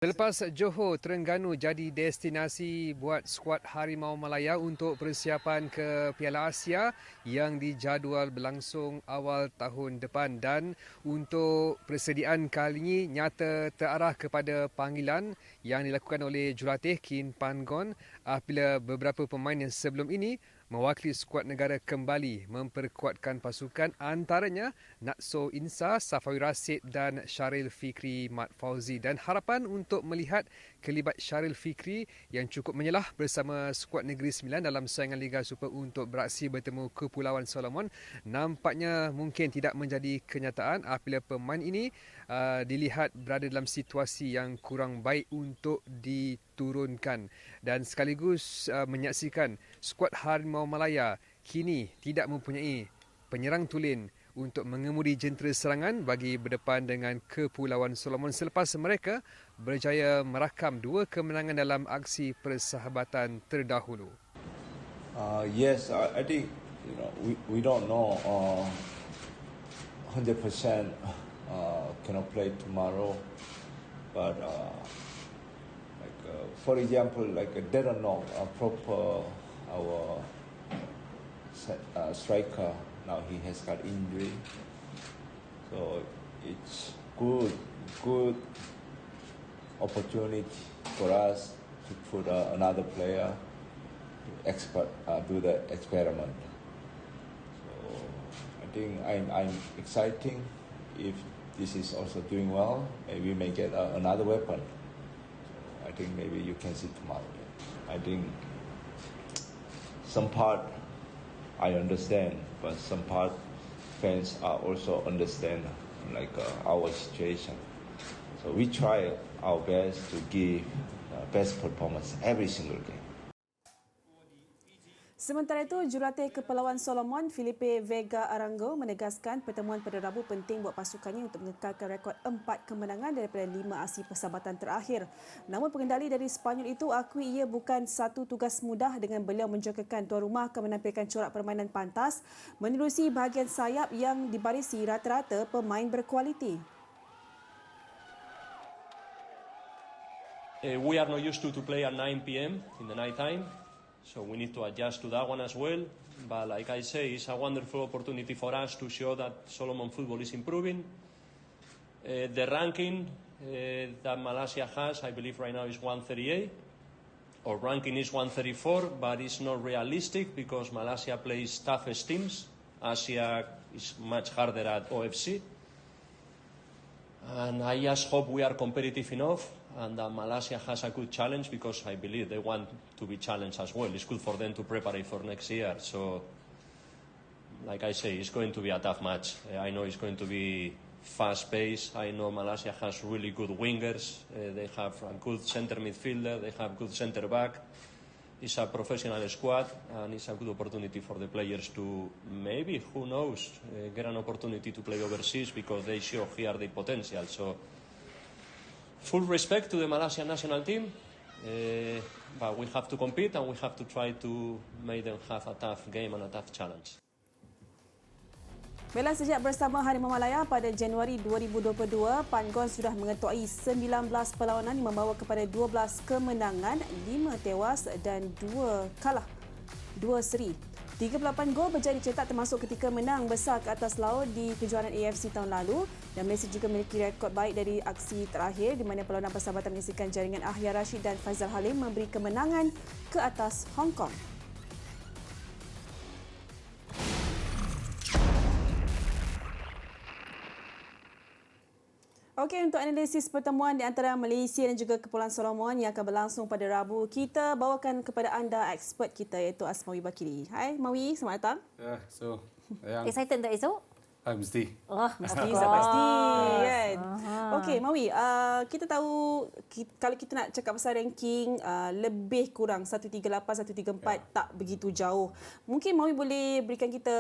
Selepas Johor, Terengganu jadi destinasi buat skuad Harimau Malaya untuk persiapan ke Piala Asia yang dijadual berlangsung awal tahun depan, dan untuk persediaan kali ini nyata terarah kepada panggilan yang dilakukan oleh jurulatih Kin Pangon apabila beberapa pemain yang sebelum ini mewakili skuad negara kembali memperkuatkan pasukan, antaranya Natso Insa, Safawi Rasid dan Syaril Fikri Mat Fauzi, dan harapan untuk melihat kelibat Syaril Fikri yang cukup menyelah bersama skuad Negeri Sembilan dalam saingan Liga Super untuk beraksi bertemu Kepulauan Solomon nampaknya mungkin tidak menjadi kenyataan apabila pemain ini dilihat berada dalam situasi yang kurang baik untuk diturunkan, dan sekaligus menyaksikan skuad Harimau Malaya kini tidak mempunyai penyerang tulen untuk mengemudi jentera serangan bagi berdepan dengan Kepulauan Solomon selepas mereka berjaya merakam 2 kemenangan dalam aksi persahabatan terdahulu. Yes, I think we don't know 100% cannot play tomorrow, but for example, they don't know proper our striker. Now he has got injury, so it's good opportunity for us to put another player to do the experiment. So I think I'm exciting. If this is also doing well, maybe we may get another weapon. So I think maybe you can see tomorrow. I think some part I understand, but some part fans are also understand our situation. So we try our best to give best performance every single game. Sementara itu, jurulatih Kepulauan Solomon, Filipe Vega Arango menegaskan pertemuan pada Rabu penting buat pasukannya untuk mengekalkan rekod 4 kemenangan daripada 5 aksi persahabatan terakhir. Namun pengendali dari Sepanyol itu akui ia bukan satu tugas mudah dengan beliau menjangkakan tuan rumah akan menampilkan corak permainan pantas menerusi bahagian sayap yang dibarisi rata-rata pemain berkualiti. We are not used to play at 9 p.m. in the night time. So we need to adjust to that one as well. But like I say, it's a wonderful opportunity for us to show that Solomon football is improving. The ranking that Malaysia has, I believe right now is 138. Our ranking is 134, but it's not realistic because Malaysia plays toughest teams. Asia is much harder at OFC. And I just hope we are competitive enough and that Malaysia has a good challenge because I believe they want to be challenged as well. It's good for them to prepare for next year. So, like I say, it's going to be a tough match. I know it's going to be fast-paced. I know Malaysia has really good wingers. They have a good centre midfielder. They have good centre-back. It's a professional squad and it's a good opportunity for the players to maybe, who knows, get an opportunity to play overseas because they show here their potential. So, full respect to the Malaysian national team, but we have to compete and we have to try to make them have a tough game and a tough challenge. Baiklah, sejak bersama Harimau Malaya pada Januari 2022, Pangon sudah mengetuai 19 perlawanan yang membawa kepada 12 kemenangan, 5 tewas dan 2 kalah, 2 seri. 38 gol berjaya dicetak termasuk ketika menang besar ke atas laut di kejuaraan AFC tahun lalu, dan Malaysia juga memiliki rekod baik dari aksi terakhir di mana perlawanan persahabatan menyaksikan jaringan Ahya Rashid dan Faizal Halim memberi kemenangan ke atas Hong Kong. Okey, untuk analisis pertemuan di antara Malaysia dan juga Kepulauan Solomon yang akan berlangsung pada Rabu, kita bawakan kepada anda expert kita iaitu Asmawi Bakiri. Hai Mawi, selamat datang. Excited tak esok? Mesti. Mesti, pasti kan. Okey, Mawi, kita tahu kalau kita nak cakap pasal ranking lebih kurang 138, 134 tak begitu jauh. Mungkin Mawi boleh berikan kita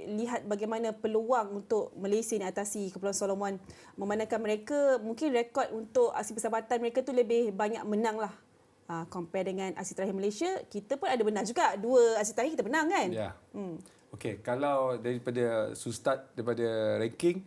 lihat bagaimana peluang untuk Malaysia ni atasi Kepulauan Solomon, memandangkan mereka mungkin rekod untuk aksi persahabatan mereka tu lebih banyak menang lah. Compare dengan aksi terakhir Malaysia, kita pun ada menang juga. 2 aksi terakhir kita menang kan? Ya. Okey, kalau daripada start daripada ranking,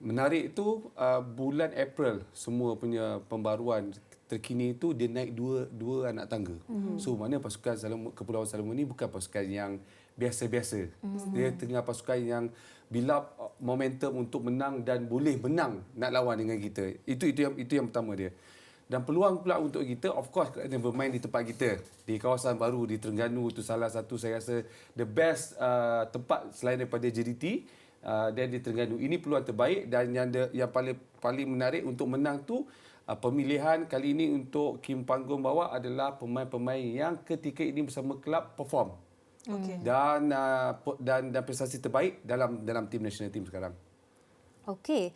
menarik itu bulan April semua punya pembaruan terkini itu dia naik dua anak tangga. So mana pasukan Kepulauan Salomon ni bukan pasukan yang biasa-biasa. Dia tengah pasukan yang bila momentum untuk menang dan boleh menang nak lawan dengan kita. Itu yang pertama dia. Dan peluang pula untuk kita of course kena bermain di tempat kita. Di kawasan baru di Terengganu itu salah satu saya rasa the best tempat selain daripada JDT dan di Terengganu. Ini peluang terbaik dan yang paling menarik untuk menang tu pemilihan kali ini untuk Kim Panggung bawa adalah pemain-pemain yang ketika ini bersama kelab perform. Dan prestasi terbaik dalam tim national team sekarang. Okey,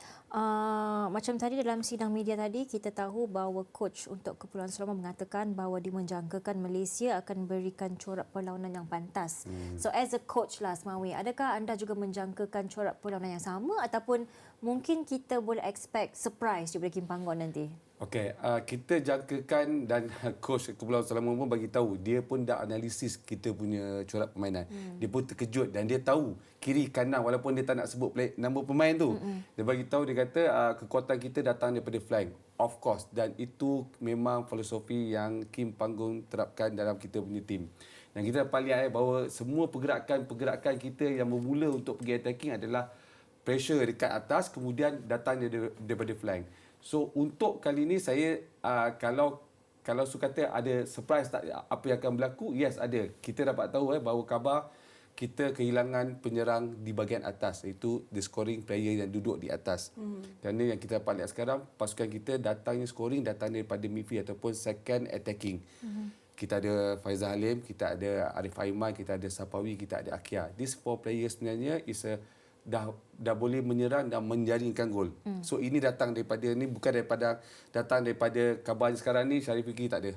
macam tadi dalam sidang media tadi kita tahu bahawa coach untuk Kepulauan Selangor mengatakan bahawa dia menjangkakan Malaysia akan berikan corak perlawanan yang pantas. So as a coach lah Asmawi, adakah anda juga menjangkakan corak perlawanan yang sama ataupun mungkin kita boleh expect surprise daripada Kim Panggung nanti? Okey, kita jangkakan dan coach Kepulauan Selangor pun bagi tahu dia pun dah analisis kita punya corak permainan. Dia pun terkejut dan dia tahu kiri kanan walaupun dia tak nak sebut nama pemain tu. Dia bagi tahu, dia kata kekuatan kita datang daripada flank. Of course, dan itu memang filosofi yang Kim Panggung terapkan dalam kita punya tim. Dan kita dapat lihat bahawa semua pergerakan kita yang bermula untuk pergi attacking adalah pressure dekat atas kemudian datang daripada flank. So untuk kali ini saya kalau kata ada surprise tak apa yang akan berlaku, yes ada. Kita dapat tahu bahawa khabar kita kehilangan penyerang di bahagian atas, iaitu the scoring player yang duduk di atas. Kerana yang kita dapat lihat sekarang pasukan kita datangnya scoring datang daripada midfield ataupun second attacking. Kita ada Faizal Halim, kita ada Arif Aiman, kita ada Sapawi, kita ada Akia. These 4 players sebenarnya dah boleh menyerang dan menjaringkan gol. So ini datang daripada kabarnya sekarang ni Sharif Fikri tak ada.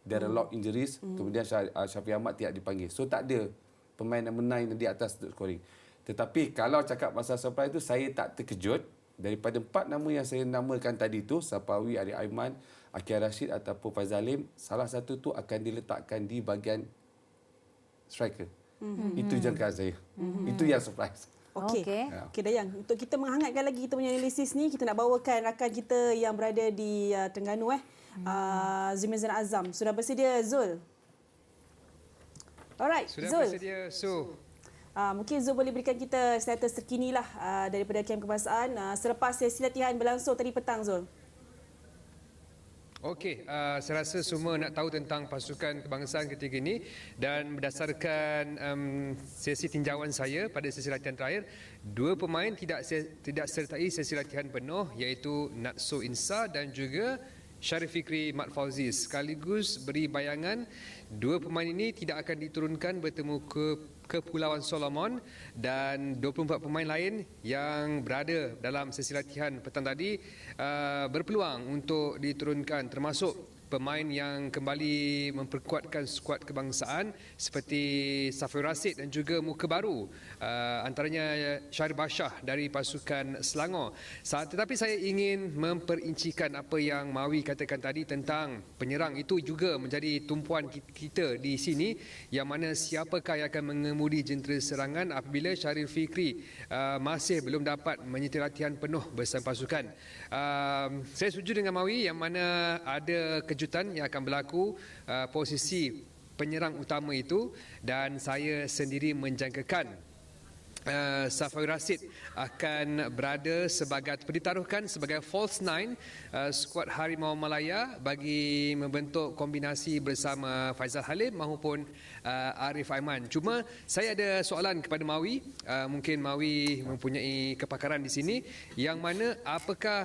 There are a lot injuries. Kemudian Syafiq Ahmad tidak dipanggil. So tak ada pemain yang menang di atas untuk scoring. Tetapi kalau cakap pasal surprise tu saya tak terkejut daripada 4 nama yang saya namakan tadi tu, Sapawi, Arif Aiman, Akia Rashid ataupun Faizal Halim, salah satu tu akan diletakkan di bahagian striker. Itu jangkaan saya. Itu yang surprise. Okey, Dayang. Untuk kita menghangatkan lagi kita punya analisis ni, kita nak bawakan rakan kita yang berada di Terengganu Zulmizan Azam. Sudah bersedia Zul? Alright, Sudah Zul. bersedia. So, mungkin Zul boleh berikan kita status terkini lah daripada kem kebangsaan selepas sesi latihan berlangsung tadi petang, Zul. okey, saya rasa semua nak tahu tentang pasukan kebangsaan ketika ini dan berdasarkan sesi tinjauan saya pada sesi latihan terakhir, 2 pemain tidak sertai sesi latihan penuh iaitu Natso Insa dan juga Sharif Fikri Mat Fauzi. Sekaligus beri bayangan 2 pemain ini tidak akan diturunkan bertemu Kepulauan Solomon dan 24 pemain lain yang berada dalam sesi latihan petang tadi berpeluang untuk diturunkan, termasuk pemain yang kembali memperkuatkan skuad kebangsaan seperti Safiur Rasid dan juga muka baru antaranya Syarif Bashah dari pasukan Selangor. Tetapi saya ingin memperincikan apa yang Mawi katakan tadi tentang penyerang. Itu juga menjadi tumpuan kita di sini, yang mana siapakah yang akan mengemudi jentera serangan apabila Sharif Fikri masih belum dapat menyertai latihan penuh bersama pasukan. Saya setuju dengan Mawi yang mana ada kejutan yang akan berlaku posisi penyerang utama itu, dan saya sendiri menjangkakan Safiur Rasid akan berada sebagai ditaruhkan sebagai false nine skuad Harimau Malaya bagi membentuk kombinasi bersama Faizal Halim maupun Arif Aiman. Cuma saya ada soalan kepada Mawi, mungkin Mawi mempunyai kepakaran di sini, yang mana apakah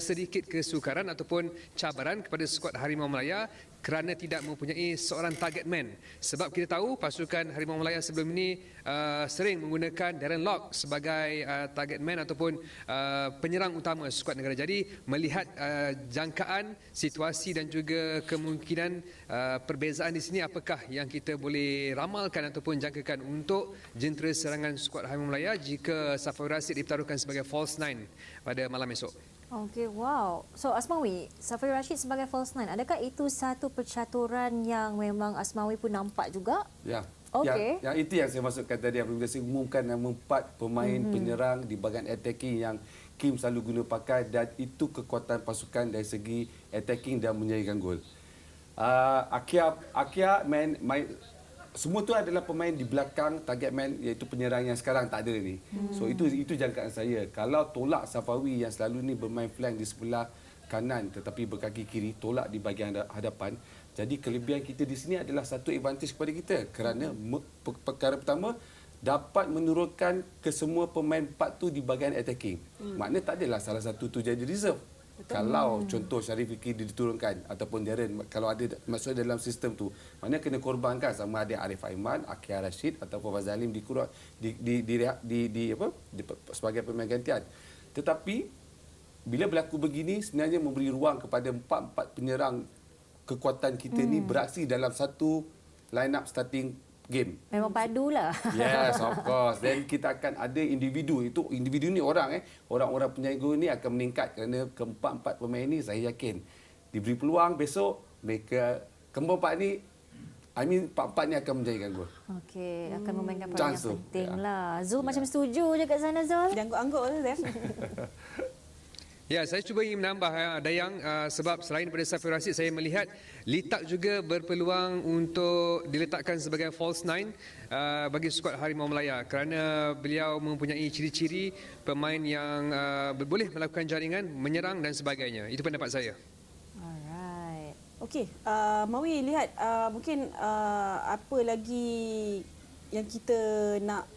sedikit kesukaran ataupun cabaran kepada skuad Harimau Malaya kerana tidak mempunyai seorang target man. Sebab kita tahu pasukan Harimau Malaya sebelum ini sering menggunakan Darren Lock sebagai target man ataupun penyerang utama skuad negara. Jadi melihat jangkaan situasi dan juga kemungkinan perbezaan di sini, apakah yang kita boleh ramalkan ataupun jangkakan untuk jentera serangan skuad Harimau Malaya jika Safiur Rasid ditaruhkan sebagai false nine pada malam esok? Okey, wow. So Asmawi, Safiur Rashid sebagai false nine, adakah itu satu percaturan yang memang Asmawi pun nampak juga? Ya. Okey. Yang itu yang saya maksudkan tadi, apabila saya umumkan nama 4 pemain penyerang di bahagian attacking yang Kim selalu guna pakai, dan itu kekuatan pasukan dari segi attacking dan menjadikan gol. Akia main semua tu adalah pemain di belakang target man, iaitu penyerang yang sekarang tak ada ni. So itu jangkaan saya. Kalau tolak Safawi yang selalu ni bermain flank di sebelah kanan tetapi berkaki kiri, tolak di bahagian hadapan. Jadi kelebihan kita di sini adalah satu advantage kepada kita kerana perkara pertama dapat menurunkan kesemua pemain part tu di bahagian attacking. Maknanya tak adalah salah satu tu jadi reserve. Kalau contoh Syarif Fikri diturunkan ataupun Darren kalau ada masuk dalam sistem tu, maknanya kena korbankan sama ada Arif Aiman, Akia Rashid ataupun Fazalim sebagai pemain gantian. Tetapi bila berlaku begini sebenarnya memberi ruang kepada empat penyerang kekuatan kita ni beraksi dalam satu line up starting game. Memang padulah. Yes, of course. Dan kita akan ada individu. Itu individu ni orang-orang penjaga ni akan meningkat kerana keempat-empat pemain ni saya yakin diberi peluang besok mereka keempat ni empat-empat ni akan menjadikan gol. Okey, akan memainkan peran yang penting Ya. lah. Zul macam setuju je kat sana, Zul. Dia angguk-angguk tu, Zef. Ya, saya cuba ingin menambah Dayang sebab selain daripada Safiul Rashid saya melihat Litak juga berpeluang untuk diletakkan sebagai false nine bagi skuad Harimau Melaya kerana beliau mempunyai ciri-ciri pemain yang boleh melakukan jaringan, menyerang dan sebagainya. Itu pendapat saya. Alright. Okey, Mawi lihat mungkin apa lagi yang kita nak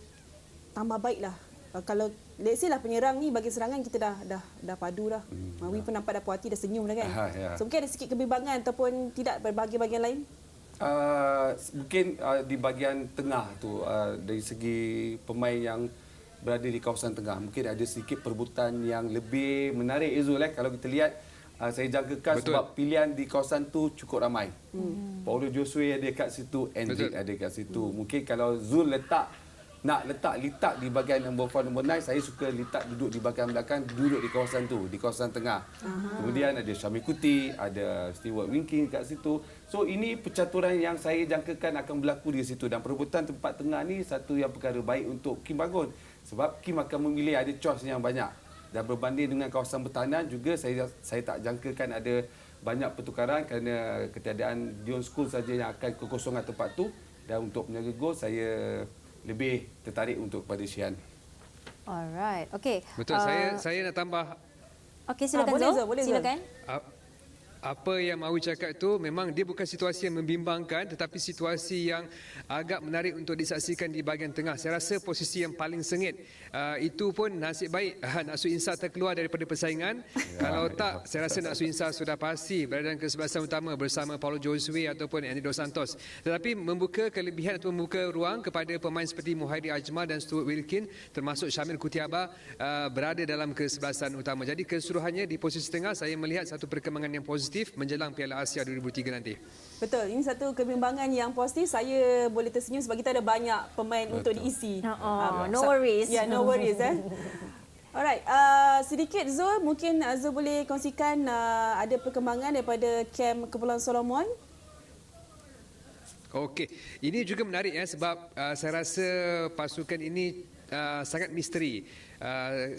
tambah baik lah. Kalau let's say lah penyerang ni bagi serangan kita dah padu dah. Mawi pun nampak dah puas hati, dah senyum dah kan. Ya. So mungkin ada sikit kebimbangan ataupun tidak bahagian-bahagian lain. Mungkin di bahagian tengah tu dari segi pemain yang berada di kawasan tengah mungkin ada sedikit perebutan yang lebih menarik Izul kalau kita lihat saya jangkakan Betul. sebab pilihan di kawasan tu cukup ramai. Paulo Josue ada kat situ, Hendrik ada kat situ. Mungkin kalau Zul nak letak Litak di bahagian nombor 4, nombor 9, saya suka Litak duduk di bahagian belakang, duduk di kawasan tu, di kawasan tengah. Kemudian ada Syamil Kuti, ada Stewart Winking kat situ. So ini percaturan yang saya jangkakan akan berlaku di situ, dan perebutan tempat tengah ni satu yang perkara baik untuk Kim bangun sebab Kim akan memilih ada choice yang banyak. Dan berbanding dengan kawasan pertahanan juga saya tak jangkakan ada banyak pertukaran kerana ketiadaan Dion School saja yang akan kekosongan tempat tu, dan untuk menjaga gol saya lebih tertarik untuk kepada Syian. Alright. Okey. Betul, saya nak tambah Okey, silakan boleh, Zul. Zul, boleh, Zul. Silakan. apa yang Mawi cakap tu memang dia bukan situasi yang membimbangkan tetapi situasi yang agak menarik untuk disaksikan di bahagian tengah. Saya rasa posisi yang paling sengit itu pun nasib baik Naksu Insa terkeluar daripada persaingan. Kalau tak, saya rasa Naksu Insa sudah pasti berada dalam kesebelasan utama bersama Paulo Josue ataupun Andy Dos Santos. Tetapi membuka kelebihan atau membuka ruang kepada pemain seperti Muhairi Ajmal dan Stuart Wilkin termasuk Syamil Kutiaba berada dalam kesebelasan utama. Jadi keseluruhannya di posisi tengah saya melihat satu perkembangan yang positif menjelang Piala Asia 2003 nanti. Betul, ini satu kebimbangan yang positif. Saya boleh tersenyum sebab kita ada banyak pemain untuk diisi. No worries. Ya, no worries. Alright, sedikit Zul, mungkin Zul boleh kongsikan ada perkembangan daripada kem Kepulauan Solomon. Okey, ini juga menarik sebab saya rasa pasukan ini sangat misteri.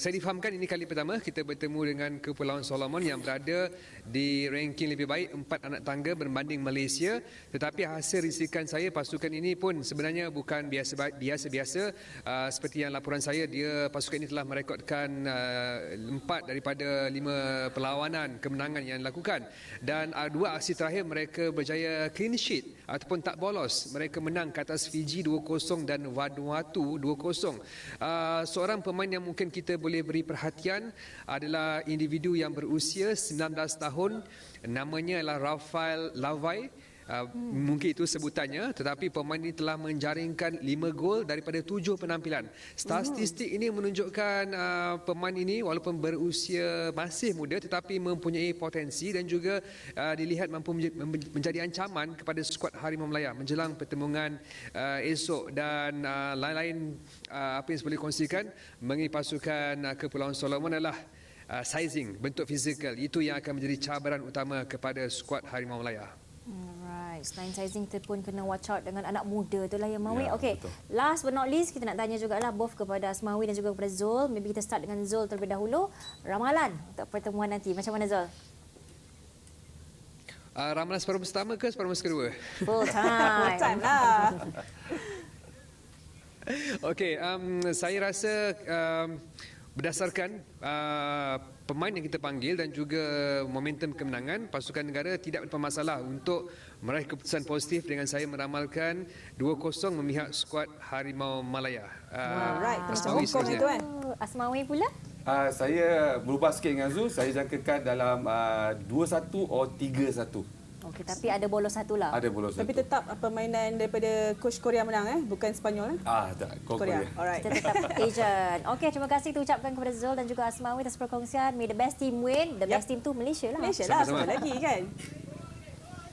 Saya difahamkan ini kali pertama kita bertemu dengan Kepulauan Solomon yang berada di ranking lebih baik 4 anak tangga berbanding Malaysia, tetapi hasil risikan saya pasukan ini pun sebenarnya bukan biasa-biasa. Seperti yang laporan saya, pasukan ini telah merekodkan 4 daripada 5 perlawanan kemenangan yang dilakukan, dan 2 aksi terakhir mereka berjaya clean sheet ataupun tak bolos. Mereka menang ke atas Fiji 2-0 dan Vanuatu 2-0. Seorang pemain yang mungkin kita boleh beri perhatian adalah individu yang berusia 19 tahun, namanya adalah Rafael Lavai. Mungkin itu sebutannya, tetapi pemain ini telah menjaringkan 5 gol daripada 7 penampilan. Statistik ini menunjukkan pemain ini walaupun berusia masih muda tetapi mempunyai potensi dan juga dilihat mampu menjadi ancaman kepada skuad Harimau Melaya menjelang pertembungan esok. Dan lain-lain apa yang saya boleh kongsikan mengenai pasukan Kepulauan Solomon adalah sizing, bentuk fizikal. Itu yang akan menjadi cabaran utama kepada skuad Harimau Melaya. Alright. Yes, line sizing kita pun kena watch out dengan anak muda tu lah ya Mawi. Ya, Okey, betul. last but not least kita nak tanya jugalah both kepada Asmawi dan juga kepada Zul. Maybe kita start dengan Zul terlebih dahulu. Ramalan untuk pertemuan nanti. Macam mana Zul? Ramalan separuh pertama ke separuh masa kedua? Full time. Time lah. Okey, saya rasa berdasarkan pemain yang kita panggil dan juga momentum kemenangan, pasukan negara tidak bermasalah untuk meraih keputusan positif dengan saya meramalkan 2-0 memihak skuad Harimau Malaya. Alright, macam Asmawi Hong Kong seterusnya. itu kan. Asmawi pula? Saya berubah sikit dengan Zul. Saya jangkakan dalam 2-1 atau 3-1. Okey, tapi ada bolos satu lah. Ada bolos Tapi satu. tetap permainan daripada coach Korea menang bukan Spanyol Tak. Korea. Korea. Alright. Kita tetap Asian. Okey, terima kasih kita ucapkan kepada Zul dan juga Asmawi atas perkongsian. May the best team win. The best team tu Malaysia lah. Malaysia lah Sama-sama. sama lagi kan.